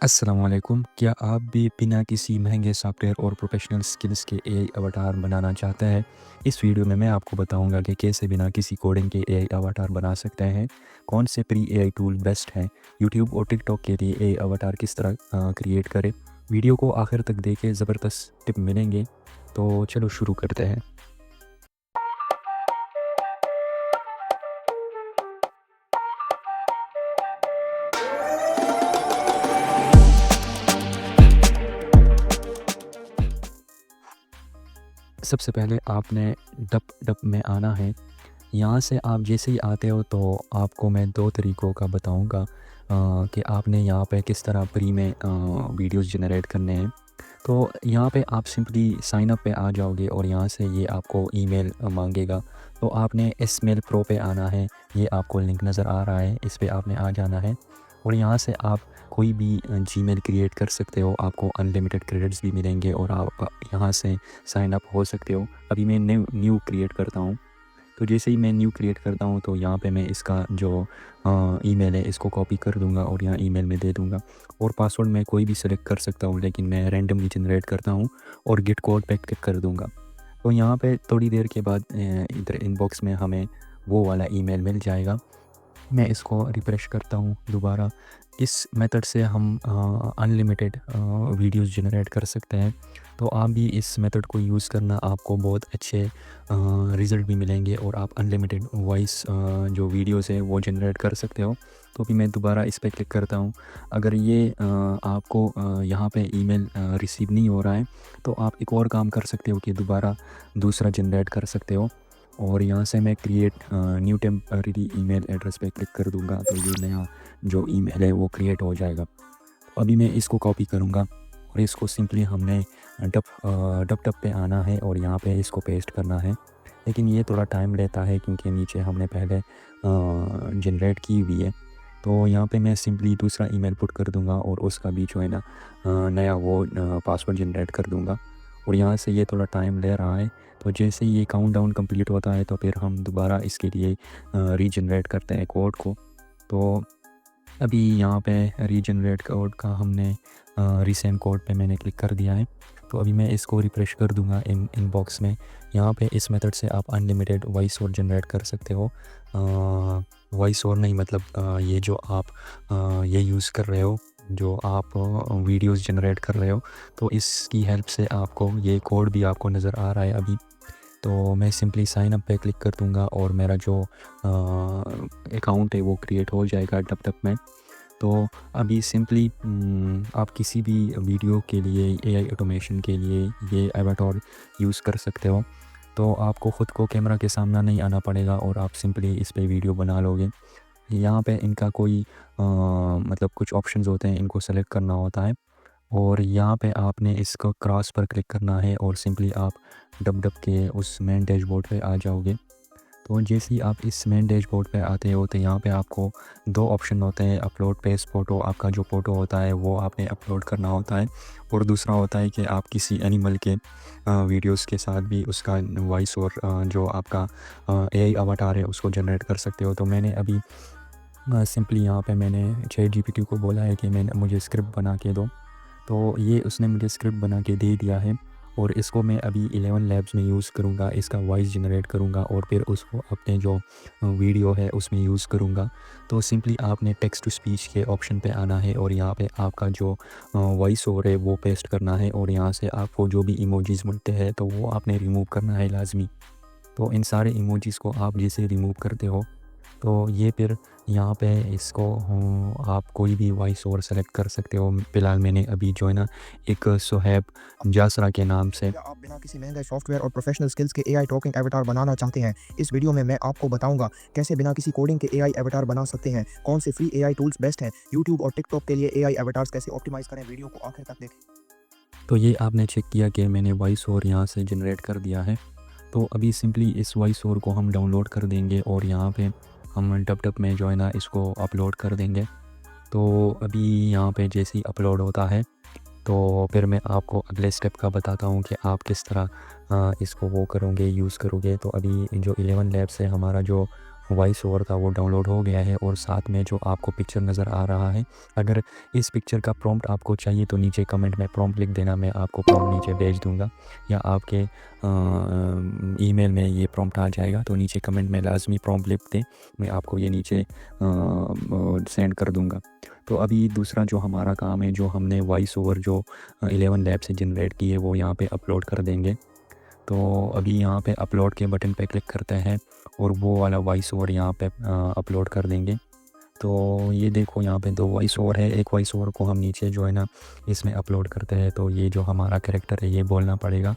अस्सलामुअलैकुम। क्या आप भी बिना किसी महंगे सॉफ्टवेयर और प्रोफेशनल स्किल्स के एआई अवतार बनाना चाहते हैं? इस वीडियो में मैं आपको बताऊंगा कि कैसे बिना किसी कोडिंग के एआई अवतार बना सकते हैं, कौन से फ्री एआई टूल बेस्ट हैं, यूट्यूब और टिकटॉक के लिए एआई अवतार किस तरह क्रिएट करें। वीडियो को आखिर तक देखें, ज़बरदस्त टिप मिलेंगे। तो चलो शुरू करते हैं। सबसे पहले आपने डप डप में आना है। यहाँ से आप जैसे ही आते हो तो आपको मैं 2 तरीकों का बताऊँगा कि आपने यहाँ पे किस तरह फ्री में वीडियोज़ जनरेट करने हैं। तो यहाँ पे आप सिंपली साइन अप पे आ जाओगे और यहाँ से ये आपको ईमेल मांगेगा। तो आपने इस मेल प्रो पे आना है। ये आपको लिंक नज़र आ रहा है, इस पे आपने आ जाना है और यहाँ से आप कोई भी जीमेल क्रिएट कर सकते हो। आपको अनलिमिटेड क्रेडिट्स भी मिलेंगे और आप यहाँ से साइन अप हो सकते हो। अभी मैं न्यू क्रिएट करता हूँ। तो जैसे ही मैं न्यू क्रिएट करता हूँ तो यहाँ पे मैं इसका जो ईमेल है इसको कॉपी कर दूँगा और यहाँ ईमेल में दे दूँगा। और पासवर्ड मैं कोई भी सेलेक्ट कर सकता हूँ, लेकिन मैं रैंडमली जनरेट करता हूँ और गेट कोड पे क्लिक कर दूँगा। तो यहाँ पे थोड़ी देर के बाद इधर इनबॉक्स में हमें वो वाला ईमेल मिल जाएगा। मैं इसको रिफ्रेश करता हूँ दोबारा। इस मेथड से हम अनलिमिटेड वीडियोस जनरेट कर सकते हैं। तो आप भी इस मेथड को यूज़ करना, आपको बहुत अच्छे रिज़ल्ट भी मिलेंगे और आप अनलिमिटेड वॉइस जो वीडियोस है वो जनरेट कर सकते हो। तो अभी मैं दोबारा इस पे क्लिक करता हूँ। अगर ये आपको यहाँ पे ईमेल रिसीव नहीं हो रहा है तो आप एक और काम कर सकते हो कि दोबारा दूसरा जनरेट कर सकते हो। और यहाँ से मैं create new temporary email address पे क्लिक कर दूँगा तो ये नया जो ईमेल है वो क्रिएट हो जाएगा। अभी मैं इसको कॉपी करूँगा और इसको सिंपली हमने डप डप पे आना है और यहाँ पे इसको पेस्ट करना है। लेकिन ये थोड़ा टाइम लेता है क्योंकि नीचे हमने पहले जनरेट की हुई है। तो यहाँ पे मैं सिंपली दूसरा ईमेल पुट कर दूँगा और उसका भी जो है ना नया वो पासवर्ड जनरेट कर दूँगा। और यहाँ से ये थोड़ा टाइम ले रहा है। तो जैसे ही ये काउंटडाउन कंप्लीट होता है तो फिर हम दोबारा इसके लिए रीजनरेट करते हैं कोड को। तो अभी यहाँ पे रीजनरेट कोड का हमने रीसेंड कोड पे मैंने क्लिक कर दिया है। तो अभी मैं इसको रिफ्रेश कर दूंगा इनबॉक्स में। यहाँ पे इस मेथड से आप अनलिमिटेड वॉइस ओवर जनरेट कर सकते हो। वॉइस ओवर नहीं, मतलब ये जो आप ये यूज़ कर रहे हो, जो आप वीडियोस जनरेट कर रहे हो, तो इसकी हेल्प से आपको ये कोड भी आपको नज़र आ रहा है अभी। तो मैं सिंपली साइन अप पे क्लिक कर दूंगा और मेरा जो अकाउंट है वो क्रिएट हो जाएगा टप में। तो अभी सिंपली आप किसी भी वीडियो के लिए एआई ऑटोमेशन के लिए ये एवाटार यूज़ कर सकते हो। तो आपको ख़ुद को कैमरा के सामने नहीं आना पड़ेगा और आप सिंपली इस पे वीडियो बना लोगे। यहाँ पे इनका कोई मतलब कुछ ऑप्शंस होते हैं, इनको सेलेक्ट करना होता है और यहाँ पे आपने इसको क्रॉस पर क्लिक करना है और सिंपली आप डब डब के उस मेन डैशबोर्ड पे आ जाओगे। तो जैसे ही आप इस मेन डैशबोर्ड पे आते हो तो यहाँ पे आपको 2 ऑप्शन होते हैं, अपलोड पेज फ़ोटो। आपका जो फ़ोटो होता है वो आपने अपलोड करना होता है और दूसरा होता है कि आप किसी एनिमल के वीडियोस के साथ भी उसका वॉइस और जो आपका एआई अवतार है उसको जनरेट कर सकते हो। तो मैंने अभी सिंपली यहाँ पे मैंने चैट जीपीटी को बोला है कि मुझे स्क्रिप्ट बना के दो। तो ये उसने मुझे स्क्रिप्ट बना के दे दिया है और इसको मैं अभी 11 लैब्स में यूज़ करूँगा। इसका वॉइस जनरेट करूँगा और फिर उसको अपने जो वीडियो है उसमें यूज़ करूँगा। तो सिंपली आपने टेक्स्ट टू स्पीच के ऑप्शन पे आना है और यहाँ पे आपका जो वॉइस ओवर है वो पेस्ट करना है और यहाँ से आपको जो भी इमोजीज़ मिलते हैं तो वो आपने रिमूव करना है लाजमी। तो इन सारे इमोजीज़ को आप जैसे रिमूव करते हो तो ये फिर यहाँ पे इसको आप कोई भी वॉइस ओवर सेलेक्ट कर सकते हो। फ़िलहाल मैंने अभी जो है ना एक सुहैब जासरा के नाम से। क्या आप बिना किसी महंगे सॉफ्टवेयर और प्रोफेशनल स्किल्स के एआई टॉकिंग एवाटार बनाना चाहते हैं? इस वीडियो में मैं आपको बताऊंगा कैसे बिना किसी कोडिंग के एआई एवाटार बना सकते हैं, कौन से फ्री एआई टूल्स बेस्ट हैं, यूट्यूब और टिकटॉक के लिए एआई एवाटार्स कैसे ऑप्टिमाइज करें। वीडियो को आखिर तक देखें। तो ये आपने चेक किया कि मैंने वॉइस ओवर यहाँ से जनरेट कर दिया है। तो अभी सिंपली इस वॉइस ओवर को हम डाउनलोड कर देंगे और यहाँ पे हम डब डब में जो है ना इसको अपलोड कर देंगे। तो अभी यहाँ पे जैसे ही अपलोड होता है तो फिर मैं आपको अगले स्टेप का बताता हूँ कि आप किस तरह इसको वो करोगे, यूज़ करोगे। तो अभी जो 11 लैब से हमारा जो वॉइस ओवर था वो डाउनलोड हो गया है और साथ में जो आपको पिक्चर नज़र आ रहा है, अगर इस पिक्चर का प्रॉम्प्ट आपको चाहिए तो नीचे कमेंट में प्रॉम्प्ट लिख देना, मैं आपको प्रॉम्प्ट नीचे भेज दूँगा या आपके ईमेल में ये प्रॉम्प्ट आ जाएगा। तो नीचे कमेंट में लाज़मी प्रॉम्प्ट लिख दें, मैं आपको ये नीचे सेंड कर दूँगा। तो अभी दूसरा जो हमारा काम है, जो हमने वॉइस ओवर जो 11 लैब से जनरेट की है वो यहाँ पे अपलोड कर देंगे। तो अभी यहाँ पे अपलोड के बटन पे क्लिक करते हैं और वो वाला वॉइस ओवर यहाँ पे अपलोड कर देंगे। तो ये देखो यहाँ पे 2 वॉइस ओवर है, एक वॉइस ओवर को हम नीचे जो है ना इसमें अपलोड करते हैं, तो ये जो हमारा कैरेक्टर है ये बोलना पड़ेगा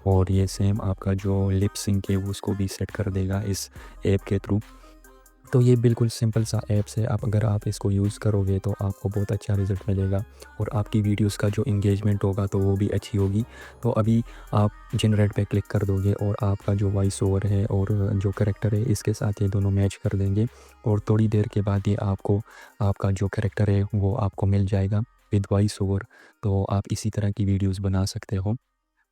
और ये सेम आपका जो लिप सिंक है उसको भी सेट कर देगा इस ऐप के थ्रू। तो ये बिल्कुल सिंपल सा ऐप्स है, आप अगर आप इसको यूज़ करोगे तो आपको बहुत अच्छा रिज़ल्ट मिलेगा और आपकी वीडियोस का जो इंगेजमेंट होगा तो वो भी अच्छी होगी। तो अभी आप जनरेट पे क्लिक कर दोगे और आपका जो वॉइस ओवर है और जो कैरेक्टर है इसके साथ ये दोनों मैच कर देंगे और थोड़ी देर के बाद ये आपको आपका जो कैरेक्टर है वो आपको मिल जाएगा विद वॉइस ओवर। तो आप इसी तरह की वीडियोज़ बना सकते हो।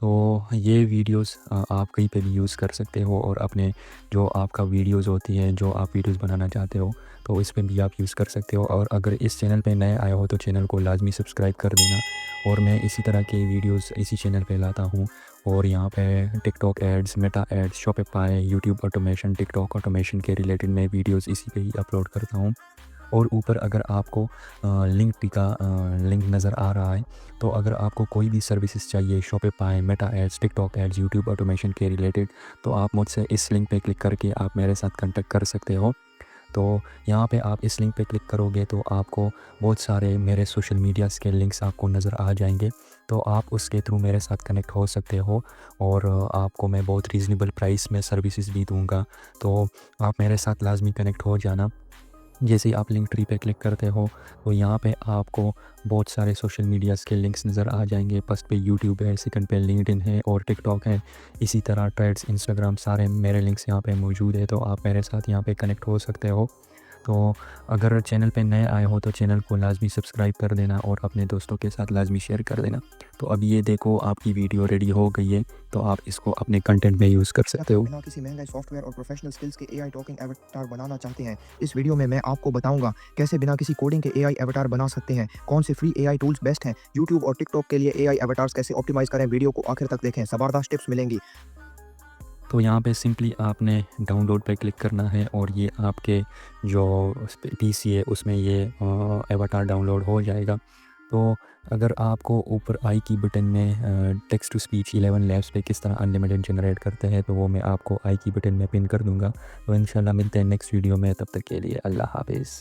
तो ये वीडियोस आप कहीं पे भी यूज़ कर सकते हो और अपने जो आपका वीडियोस होती है, जो आप वीडियोस बनाना चाहते हो तो इस पे भी आप यूज़ कर सकते हो। और अगर इस चैनल पे नए आए हो तो चैनल को लाजमी सब्सक्राइब कर देना और मैं इसी तरह के वीडियोस इसी चैनल पे लाता हूँ और यहाँ पे TikTok ads, Meta ads, Shopify, YouTube automation, TikTok automation के रिलेटेड मैं वीडियोस इसी पे ही अपलोड करता हूँ। और ऊपर अगर आपको लिंक का लिंक नज़र आ रहा है, तो अगर आपको कोई भी सर्विसेज चाहिए Shopify, Meta ads, TikTok ads, YouTube automation के रिलेटेड, तो आप मुझसे इस लिंक पे क्लिक करके आप मेरे साथ कांटेक्ट कर सकते हो। तो यहाँ पे आप इस लिंक पे क्लिक करोगे तो आपको बहुत सारे मेरे सोशल मीडियाज़ के लिंक्स आपको नज़र आ जाएंगे, तो आप उसके थ्रू मेरे साथ कनेक्ट हो सकते हो और आपको मैं बहुत रीज़नेबल प्राइस में सर्विसेज भी दूंगा। तो आप मेरे साथ लाजमी कनेक्ट हो जाना। जैसे ही आप लिंक ट्री पे क्लिक करते हो तो यहाँ पे आपको बहुत सारे सोशल मीडियाज़ के लिंक्स नज़र आ जाएंगे। फर्स्ट पे यूट्यूब है, सेकंड पे लिंक्डइन है और टिकटॉक है। इसी तरह थ्रेड्स, इंस्टाग्राम, सारे मेरे लिंक्स यहाँ पे मौजूद है, तो आप मेरे साथ यहाँ पे कनेक्ट हो सकते हो। तो अगर चैनल पे नए आए हो तो चैनल को लाजमी सब्सक्राइब कर देना और अपने दोस्तों के साथ लाजमी शेयर कर देना। तो अब ये देखो आपकी वीडियो रेडी हो गई है, तो आप इसको अपने कंटेंट में यूज़ कर सकते हो। बिना किसी महंगे सॉफ्टवेयर और प्रोफेशनल स्किल्स के एआई टॉकिंग एवटार बनाना चाहते हैं, इस वीडियो में मैं आपको बताऊंगा कैसे बिना किसी कोडिंग के एआई एवटार बना सकते हैं, कौन से फ्री एआई टूल्स बेस्ट हैं, यूट्यूब और टिकटॉक के लिए एआई एवटार्स कैसे ऑप्टिमाइज करें। वीडियो को आखिर तक देखें, जबरदस्त टिप्स मिलेंगी। तो यहाँ पे सिंपली आपने डाउनलोड पे क्लिक करना है और ये आपके जो पीसी है उसमें ये एवाटार डाउनलोड हो जाएगा। तो अगर आपको ऊपर आई की बटन में टेक्स्ट टू स्पीच 11 लैब्स पे किस तरह अनलिमिटेड जनरेट करते हैं तो वो मैं आपको आई की बटन में पिन कर दूंगा। तो इंशाल्लाह मिलते हैं नेक्स्ट वीडियो में, तब तक के लिए अल्लाह हाफिज़।